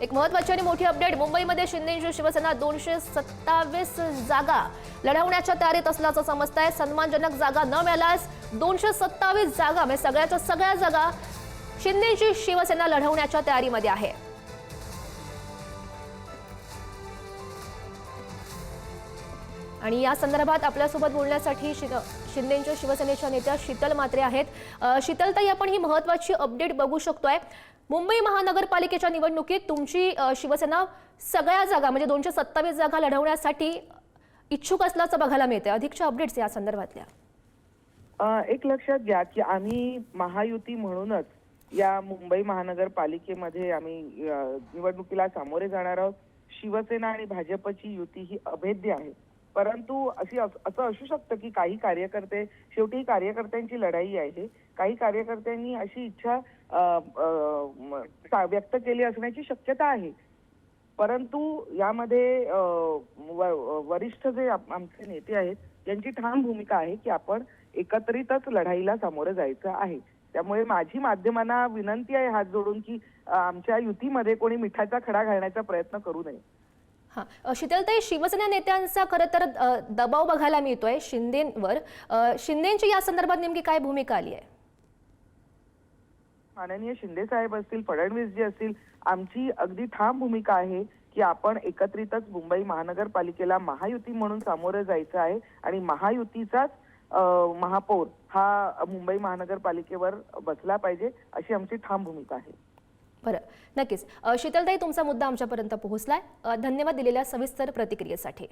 एक महत्त्वाची आणि मोठी अपडेट मुंबईमध्ये शिंदेची शिवसेना 227 जागा लढवण्याच्या तयारीत असल्याचं समजतंय। सन्मानजनक जागा न मिळाल्यास 227 जागा म्हणजे सगळ्याच्या सगळ्या जागा शिंदेची शिवसेना लढवण्याच्या तयारीमध्ये आहे। आणि या संदर्भात आपल्यासोबत बोलण्यासाठी शिंदेच्या शिवसेनेच्या नेत्या शीतल म्हात्रे आहेत। शीतलताई, आपण ही महत्त्वाची अपडेट बघू शकतोय। मुंबई महानगरपालिकेच्या निवडणुकीत तुमची शिवसेना सगळ्या जागा म्हणजे 227 जागा लढवण्यासाठी इच्छुक असल्याचं बघायला मिळतंय। अधिकच्या अपडेट्स या संदर्भातल्या। एक लक्षात घ्या की आम्ही महायुती म्हणूनच या मुंबई महानगरपालिकेमध्ये आम्ही निवडणुकीला सामोरे जाणार आहोत। शिवसेना आणि भाजपची युती ही अभेद्य आहे, परंतु असं असू शकतं की काही कार्यकर्ते, शेवटी कार्यकर्त्यांची लढाई आहे, काही कार्यकर्त्यांनी अशी इच्छा व्यक्त केली असण्याची शक्यता आहे। परंतु यामध्ये वरिष्ठ जे आमचे नेते आहेत यांची ठाम भूमिका आहे की आपण एकत्रितच लढाईला सामोरं जायचं आहे। त्यामुळे माझी माध्यमांना विनंती आहे हात जोडून की आमच्या युतीमध्ये कोणी मिठाचा खडा घालण्याचा प्रयत्न करू नये। हां, शीतलताई, शिवसेना नेत्यांचा खरं तर दबाव बघायला मिळतोय शिंदेंवर। शिंदेंची या संदर्भात नेमकी काय भूमिका आली आहे? माननीय शिंदे साहेब असतील, फडणवीस जी असतील, आमची अगदी ठाम भूमिका आहे की आपण एकत्रितच मुंबई महानगरपालिकेला महायुती म्हणून सामोरं जायचं आहे आणि महायुतीचाच महापौर हा मुंबई महानगरपालिकेवर बसला पाहिजे अशी आमची ठाम भूमिका आहे। बरं, नक्कीच शीतलताई, तुमचा मुद्दा आमच्यापर्यंत पोहोचलाय। धन्यवाद दिलेल्या सविस्तर प्रतिक्रियेसाठी।